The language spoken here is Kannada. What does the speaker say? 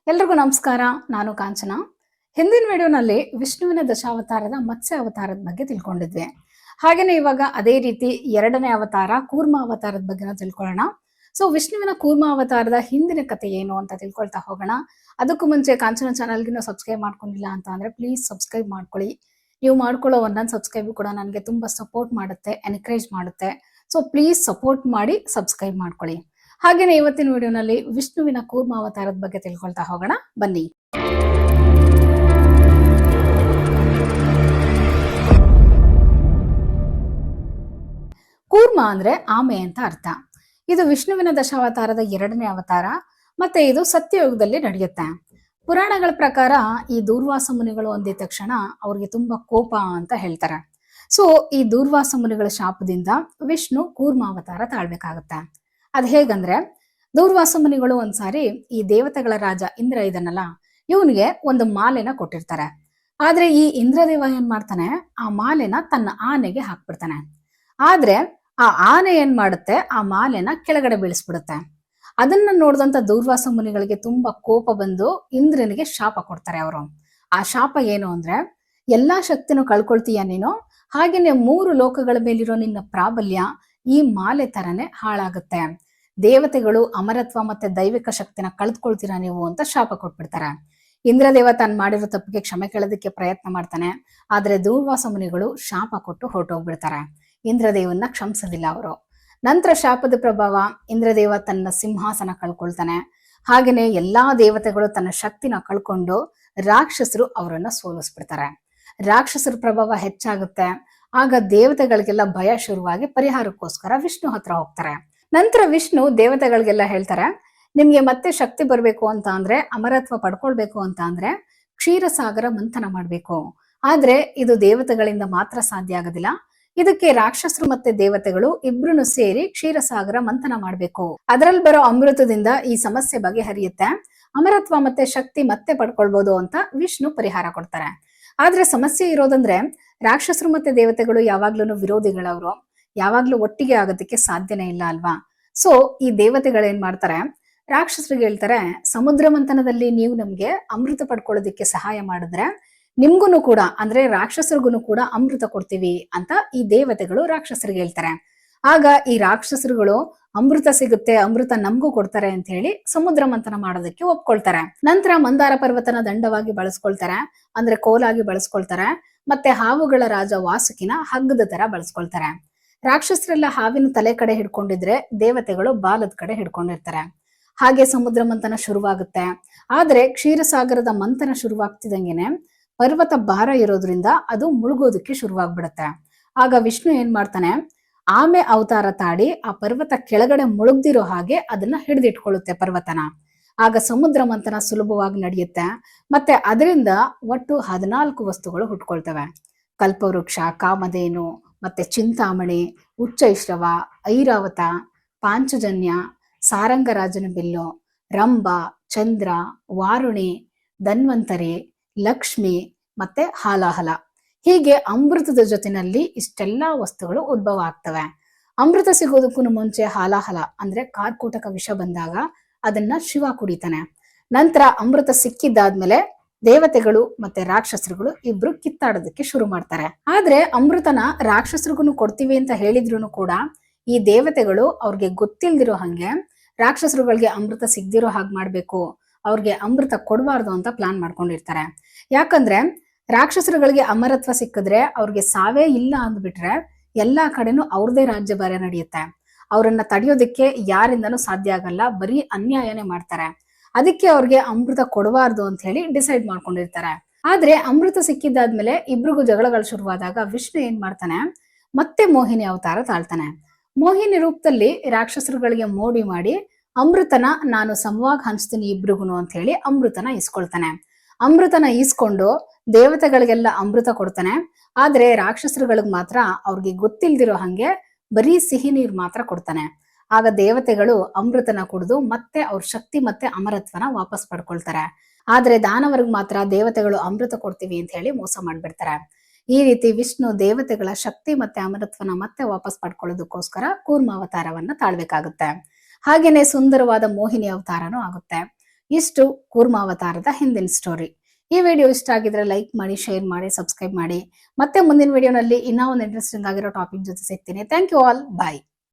ಎಲ್ರಿಗೂ ನಮಸ್ಕಾರ. ನಾನು ಕಾಂಚನ. ಹಿಂದಿನ ವಿಡಿಯೋನಲ್ಲಿ ವಿಷ್ಣುವಿನ ದಶಾವತಾರದ ಮತ್ಸ್ಯ ಅವತಾರದ ಬಗ್ಗೆ ತಿಳ್ಕೊಂಡಿದ್ವಿ. ಹಾಗೇನೆ ಇವಾಗ ಅದೇ ರೀತಿ ಎರಡನೇ ಅವತಾರ ಕೂರ್ಮ ಅವತಾರದ ಬಗ್ಗೆ ತಿಳ್ಕೊಳ್ಳೋಣ. ಸೊ ವಿಷ್ಣುವಿನ ಕೂರ್ಮ ಅವತಾರದ ಹಿಂದಿನ ಕಥೆ ಏನು ಅಂತ ತಿಳ್ಕೊಳ್ತಾ ಹೋಗೋಣ. ಅದಕ್ಕೂ ಮುಂಚೆ ಕಾಂಚನ ಚಾನಲ್ಗೆ ಸಬ್ಸ್ಕ್ರೈಬ್ ಮಾಡ್ಕೊಂಡಿಲ್ಲ ಅಂತ ಅಂದ್ರೆ ಪ್ಲೀಸ್ ಸಬ್ಸ್ಕ್ರೈಬ್ ಮಾಡ್ಕೊಳ್ಳಿ. ನೀವು ಮಾಡ್ಕೊಳ್ಳೋ ಒಂದೊಂದು ಸಬ್ಸ್ಕ್ರೈಬ್ ಕೂಡ ನನಗೆ ತುಂಬಾ ಸಪೋರ್ಟ್ ಮಾಡುತ್ತೆ, ಎನ್ಕರೇಜ್ ಮಾಡುತ್ತೆ. ಸೊ ಪ್ಲೀಸ್ ಸಪೋರ್ಟ್ ಮಾಡಿ ಸಬ್ಸ್ಕ್ರೈಬ್ ಮಾಡ್ಕೊಳ್ಳಿ. ಹಾಗೇನೆ ಇವತ್ತಿನ ವಿಡಿಯೋನಲ್ಲಿ ವಿಷ್ಣುವಿನ ಕೂರ್ಮ ಅವತಾರದ ಬಗ್ಗೆ ತಿಳ್ಕೊಳ್ತಾ ಹೋಗೋಣ, ಬನ್ನಿ. ಕೂರ್ಮ ಅಂದ್ರೆ ಆಮೆ ಅಂತ ಅರ್ಥ. ಇದು ವಿಷ್ಣುವಿನ ದಶಾವತಾರದ ಎರಡನೇ ಅವತಾರ. ಮತ್ತೆ ಇದು ಸತ್ಯಯುಗದಲ್ಲಿ ನಡೆಯುತ್ತೆ. ಪುರಾಣಗಳ ಪ್ರಕಾರ ಈ ದೂರ್ವಾಸ ಮುನಿಗಳು ಅಂದಿದ ತಕ್ಷಣ ಅವ್ರಿಗೆ ತುಂಬಾ ಕೋಪ ಅಂತ ಹೇಳ್ತಾರೆ. ಸೊ ಈ ದೂರ್ವಾಸ ಮುನಿಗಳ ಶಾಪದಿಂದ ವಿಷ್ಣು ಕೂರ್ಮ ಅವತಾರ ತಾಳ್ಬೇಕಾಗತ್ತೆ. ಅದ್ ಹೇಗಂದ್ರೆ, ದೂರ್ವಾಸ ಮುನಿಗಳು ಒಂದ್ಸಾರಿ ಈ ದೇವತೆಗಳ ರಾಜ ಇಂದ್ರ ಇದನ್ನಲ್ಲ, ಇವನಿಗೆ ಒಂದು ಮಾಲೆನ ಕೊಟ್ಟಿರ್ತಾರೆ. ಆದ್ರೆ ಈ ಇಂದ್ರದೇವ ಏನ್ ಮಾಡ್ತಾನೆ, ಆ ಮಾಲೆನ ತನ್ನ ಆನೆಗೆ ಹಾಕ್ಬಿಡ್ತಾನೆ. ಆದ್ರೆ ಆ ಆನೆ ಏನ್ ಮಾಡುತ್ತೆ, ಆ ಮಾಲೆನ ಕೆಳಗಡೆ ಬೀಳಿಸ್ಬಿಡುತ್ತೆ. ಅದನ್ನ ನೋಡಿದಂತ ದೂರ್ವಾಸ ಮುನಿಗಳಿಗೆ ತುಂಬಾ ಕೋಪ ಬಂದು ಇಂದ್ರನಿಗೆ ಶಾಪ ಕೊಡ್ತಾರೆ ಅವರು. ಆ ಶಾಪ ಏನು ಅಂದ್ರೆ, ಎಲ್ಲಾ ಶಕ್ತಿನೂ ಕಳ್ಕೊಳ್ತೀಯ ನೀನು, ಹಾಗೇನೆ 3 ಲೋಕಗಳ ಮೇಲಿರೋ ನಿನ್ನ ಪ್ರಾಬಲ್ಯ ಈ ಮಾಲೆ ತರನೇ ಹಾಳಾಗುತ್ತೆ. ದೇವತೆಗಳು ಅಮರತ್ವ ಮತ್ತೆ ದೈವಿಕ ಶಕ್ತಿನ ಕಳೆದುಕೊಳ್ತೀರಾ ನೀವು ಅಂತ ಶಾಪ ಕೊಟ್ಬಿಡ್ತಾರೆ. ಇಂದ್ರದೇವ ತಾನು ಮಾಡಿರೋ ತಪ್ಪಿಗೆ ಕ್ಷಮೆ ಕೇಳೋದಕ್ಕೆ ಪ್ರಯತ್ನ ಮಾಡ್ತಾನೆ. ಆದ್ರೆ ದೂರ್ವಾಸ ಮುನಿಗಳು ಶಾಪ ಕೊಟ್ಟು ಹೊರಟೋಗ್ಬಿಡ್ತಾರೆ. ಇಂದ್ರದೇವನ್ನ ಕ್ಷಮಿಸೋದಿಲ್ಲ ಅವರು. ನಂತರ ಶಾಪದ ಪ್ರಭಾವ ಇಂದ್ರದೇವ ತನ್ನ ಸಿಂಹಾಸನ ಕಳ್ಕೊಳ್ತಾನೆ. ಹಾಗೇನೆ ಎಲ್ಲಾ ದೇವತೆಗಳು ತನ್ನ ಶಕ್ತಿನ ಕಳ್ಕೊಂಡು ರಾಕ್ಷಸರು ಅವರನ್ನ ಸೋಲಿಸ್ಬಿಡ್ತಾರೆ. ರಾಕ್ಷಸರ ಪ್ರಭಾವ ಹೆಚ್ಚಾಗುತ್ತೆ. ಆಗ ದೇವತೆಗಳಿಗೆಲ್ಲ ಭಯ ಶುರುವಾಗಿ ಪರಿಹಾರಕ್ಕೋಸ್ಕರ ವಿಷ್ಣು ಹತ್ರ ಹೋಗ್ತಾರೆ. ನಂತರ ವಿಷ್ಣು ದೇವತೆಗಳಿಗೆಲ್ಲ ಹೇಳ್ತಾರೆ, ನಿಮ್ಗೆ ಮತ್ತೆ ಶಕ್ತಿ ಬರ್ಬೇಕು ಅಂತ ಅಂದ್ರೆ, ಅಮರತ್ವ ಪಡ್ಕೊಳ್ಬೇಕು ಅಂತ ಅಂದ್ರೆ ಕ್ಷೀರಸಾಗರ ಮಂಥನ ಮಾಡ್ಬೇಕು. ಆದ್ರೆ ಇದು ದೇವತೆಗಳಿಂದ ಮಾತ್ರ ಸಾಧ್ಯ ಆಗೋದಿಲ್ಲ. ಇದಕ್ಕೆ ರಾಕ್ಷಸರು ಮತ್ತೆ ದೇವತೆಗಳು ಇಬ್ರು ಸೇರಿ ಕ್ಷೀರಸಾಗರ ಮಂಥನ ಮಾಡ್ಬೇಕು. ಅದ್ರಲ್ಲಿ ಬರೋ ಅಮೃತದಿಂದ ಈ ಸಮಸ್ಯೆ ಬಗೆಹರಿಯುತ್ತೆ. ಅಮರತ್ವ ಮತ್ತೆ ಶಕ್ತಿ ಮತ್ತೆ ಪಡ್ಕೊಳ್ಬಹುದು ಅಂತ ವಿಷ್ಣು ಪರಿಹಾರ ಕೊಡ್ತಾರೆ. ಆದ್ರೆ ಸಮಸ್ಯೆ ಇರೋದಂದ್ರೆ, ರಾಕ್ಷಸರು ಮತ್ತೆ ದೇವತೆಗಳು ಯಾವಾಗ್ಲೂ ವಿರೋಧಿಗಳವರು, ಯಾವಾಗ್ಲೂ ಒಟ್ಟಿಗೆ ಆಗೋದಕ್ಕೆ ಸಾಧ್ಯನೇ ಇಲ್ಲ ಅಲ್ವಾ. ಸೊ ಈ ದೇವತೆಗಳೇನ್ ಮಾಡ್ತಾರೆ, ರಾಕ್ಷಸರಿಗೆ ಹೇಳ್ತಾರೆ, ಸಮುದ್ರ ಮಂಥನದಲ್ಲಿ ನೀವು ನಮ್ಗೆ ಅಮೃತ ಪಡ್ಕೊಳ್ಳೋದಿಕ್ಕೆ ಸಹಾಯ ಮಾಡಿದ್ರೆ ನಿಮ್ಗೂ ಕೂಡ ಅಂದ್ರೆ ರಾಕ್ಷಸರಿಗೂ ಕೂಡ ಅಮೃತ ಕೊಡ್ತೀವಿ ಅಂತ ಈ ದೇವತೆಗಳು ರಾಕ್ಷಸರಿಗೆ ಹೇಳ್ತಾರೆ. ಆಗ ಈ ರಾಕ್ಷಸರುಗಳು ಅಮೃತ ಸಿಗುತ್ತೆ, ಅಮೃತ ನಮಗೂ ಕೊಡ್ತಾರೆ ಅಂತ ಹೇಳಿ ಸಮುದ್ರ ಮಂಥನ ಮಾಡೋದಕ್ಕೆ ಒಪ್ಕೊಳ್ತಾರೆ. ನಂತರ ಮಂದಾರ ಪರ್ವತನ ದಂಡವಾಗಿ ಬಳಸ್ಕೊಳ್ತಾರೆ, ಅಂದ್ರೆ ಕೋಲಾಗಿ ಬಳಸ್ಕೊಳ್ತಾರೆ. ಮತ್ತೆ ಹಾವುಗಳ ರಾಜ ವಾಸುಕಿನ ಹಗ್ಗದ ತರ ಬಳಸ್ಕೊಳ್ತಾರೆ. ರಾಕ್ಷಸರೆಲ್ಲ ಹಾವಿನ ತಲೆ ಕಡೆ ಹಿಡ್ಕೊಂಡಿದ್ರೆ ದೇವತೆಗಳು ಬಾಲದ ಕಡೆ ಹಿಡ್ಕೊಂಡಿರ್ತಾರೆ. ಹಾಗೆ ಸಮುದ್ರ ಮಂಥನ ಶುರುವಾಗುತ್ತೆ. ಆದ್ರೆ ಕ್ಷೀರಸಾಗರದ ಮಂಥನ ಶುರುವಾಗ್ತಿದಂಗೆನೆ ಪರ್ವತ ಭಾರ ಇರೋದ್ರಿಂದ ಅದು ಮುಳುಗೋದಕ್ಕೆ ಶುರುವಾಗ್ಬಿಡುತ್ತೆ. ಆಗ ವಿಷ್ಣು ಏನ್ ಮಾಡ್ತಾನೆ, ಆಮೆ ಅವತಾರ ತಾಡಿ ಆ ಪರ್ವತ ಕೆಳಗಡೆ ಮುಳುಗ್ದಿರೋ ಹಾಗೆ ಅದನ್ನ ಹಿಡಿದಿಟ್ಕೊಳ್ಳುತ್ತೆ ಪರ್ವತನ. ಆಗ ಸಮುದ್ರ ಮಂಥನ ಸುಲಭವಾಗಿ ನಡೆಯುತ್ತೆ. ಮತ್ತೆ ಅದರಿಂದ ಒಟ್ಟು 14 ವಸ್ತುಗಳು ಹುಟ್ಕೊಳ್ತವೆ. ಕಲ್ಪವೃಕ್ಷ, ಕಾಮಧೇನು, ಮತ್ತೆ ಚಿಂತಾಮಣಿ, ಉಚ್ಚೈಶ್ರವ, ಐರಾವತ, ಪಾಂಚಜನ್ಯ, ಸಾರಂಗರಾಜನ ಬಿಲ್ಲು, ರಂಭ, ಚಂದ್ರ, ವಾರುಣಿ, ಧನ್ವಂತರಿ, ಲಕ್ಷ್ಮಿ ಮತ್ತೆ ಹಾಲಾಹಲ. ಹೀಗೆ ಅಮೃತದ ಜೊತೆನಲ್ಲಿ ಇಷ್ಟೆಲ್ಲಾ ವಸ್ತುಗಳು ಉದ್ಭವ ಆಗ್ತವೆ. ಅಮೃತ ಸಿಗೋದಕ್ಕೂ ಮುಂಚೆ ಹಾಲಾಹಲ ಅಂದ್ರೆ ಕಾರ್ಕೋಟಕ ವಿಷ ಬಂದಾಗ ಅದನ್ನ ಶಿವ ಕುಡಿತಾನೆ. ನಂತರ ಅಮೃತ ಸಿಕ್ಕಿದ್ದಾದ್ಮೇಲೆ ದೇವತೆಗಳು ಮತ್ತೆ ರಾಕ್ಷಸರುಗಳು ಇಬ್ರು ಕಿತ್ತಾಡೋದಕ್ಕೆ ಶುರು ಮಾಡ್ತಾರೆ. ಆದ್ರೆ ಅಮೃತನ ರಾಕ್ಷಸರಿಗೂ ಕೊಡ್ತೀವಿ ಅಂತ ಹೇಳಿದ್ರು ಕೂಡ ಈ ದೇವತೆಗಳು ಅವ್ರಿಗೆ ಗೊತ್ತಿಲ್ದಿರೋ ಹಂಗೆ ರಾಕ್ಷಸರುಗಳಿಗೆ ಅಮೃತ ಸಿಗ್ದಿರೋ ಹಾಗೆ ಮಾಡ್ಬೇಕು, ಅವ್ರಿಗೆ ಅಮೃತ ಕೊಡಬಾರ್ದು ಅಂತ ಪ್ಲಾನ್ ಮಾಡ್ಕೊಂಡಿರ್ತಾರೆ. ಯಾಕಂದ್ರೆ ರಾಕ್ಷಸರುಗಳಿಗೆ ಅಮರತ್ವ ಸಿಕ್ಕಿದ್ರೆ ಅವ್ರಿಗೆ ಸಾವೇ ಇಲ್ಲ ಅಂದ್ಬಿಟ್ರೆ ಎಲ್ಲಾ ಕಡೆನೂ ಅವ್ರದೇ ರಾಜ್ಯಭಾರ ನಡೆಯುತ್ತೆ. ಅವ್ರನ್ನ ತಡೆಯೋದಕ್ಕೆ ಯಾರಿಂದನೂ ಸಾಧ್ಯ ಆಗಲ್ಲ, ಬರೀ ಅನ್ಯಾಯನೇ ಮಾಡ್ತಾರೆ. ಅದಕ್ಕೆ ಅವ್ರಿಗೆ ಅಮೃತ ಕೊಡಬಾರ್ದು ಅಂತ ಹೇಳಿ ಡಿಸೈಡ್ ಮಾಡ್ಕೊಂಡಿರ್ತಾರೆ. ಆದ್ರೆ ಅಮೃತ ಸಿಕ್ಕಿದ್ದಾದ್ಮೇಲೆ ಇಬ್ರಿಗೂ ಜಗಳಗಳು ಶುರುವಾದಾಗ ವಿಷ್ಣು ಏನ್ ಮಾಡ್ತಾನೆ, ಮತ್ತೆ ಮೋಹಿನಿ ಅವತಾರ ತಾಳ್ತಾನೆ. ಮೋಹಿನಿ ರೂಪದಲ್ಲಿ ರಾಕ್ಷಸರುಗಳಿಗೆ ಮೋಡಿ ಮಾಡಿ ಅಮೃತನ ನಾನು ಸಮವಾಗಿ ಹಂಚ್ತೀನಿ ಇಬ್ರಿಗುನು ಅಂತ ಹೇಳಿ ಅಮೃತನ ಇಸ್ಕೊಳ್ತಾನೆ. ಅಮೃತನ ಈಸ್ಕೊಂಡು ದೇವತೆಗಳಿಗೆಲ್ಲ ಅಮೃತ ಕೊಡ್ತಾನೆ. ಆದ್ರೆ ರಾಕ್ಷಸರುಗಳಿಗೆ ಮಾತ್ರ ಅವ್ರಿಗೆ ಗೊತ್ತಿಲ್ದಿರೋ ಹಂಗೆ ಬರೀ ಸಿಹಿ ನೀರ್ ಮಾತ್ರ ಕೊಡ್ತಾನೆ. ಆಗ ದೇವತೆಗಳು ಅಮೃತನ ಕುಡಿದು ಮತ್ತೆ ಅವ್ರ ಶಕ್ತಿ ಮತ್ತೆ ಅಮರತ್ವನ ವಾಪಸ್ ಪಡ್ಕೊಳ್ತಾರೆ. ಆದ್ರೆ ದಾನವರ್ಗ್ ಮಾತ್ರ ದೇವತೆಗಳು ಅಮೃತ ಕೊಡ್ತೀವಿ ಅಂತ ಹೇಳಿ ಮೋಸ ಮಾಡ್ಬಿಡ್ತಾರೆ. ಈ ರೀತಿ ವಿಷ್ಣು ದೇವತೆಗಳ ಶಕ್ತಿ ಮತ್ತೆ ಅಮರತ್ವನ ಮತ್ತೆ ವಾಪಸ್ ಪಡ್ಕೊಳ್ಳೋದಕ್ಕೋಸ್ಕರ ಕೂರ್ಮ ಅವತಾರವನ್ನ ತಾಳ್ಬೇಕಾಗುತ್ತೆ. ಹಾಗೇನೆ ಸುಂದರವಾದ ಮೋಹಿನಿ ಅವತಾರನೂ ಆಗುತ್ತೆ. ಇಷ್ಟು ಕೂರ್ಮಾವತಾರದ ಹಿಂದಿನ ಸ್ಟೋರಿ. ಈ ವಿಡಿಯೋ ಇಷ್ಟ ಆಗಿದ್ರೆ ಲೈಕ್ ಮಾಡಿ, ಶೇರ್ ಮಾಡಿ, ಸಬ್ಸ್ಕ್ರೈಬ್ ಮಾಡಿ. ಮತ್ತೆ ಮುಂದಿನ ವಿಡಿಯೋನಲ್ಲಿ ಇನ್ನೂ ಒಂದು ಇಂಟ್ರೆಸ್ಟಿಂಗ್ ಆಗಿರೋ ಟಾಪಿಕ್ ಜೊತೆ ಸಿಗ್ತೀನಿ. Thank you all. ಬಾಯ್.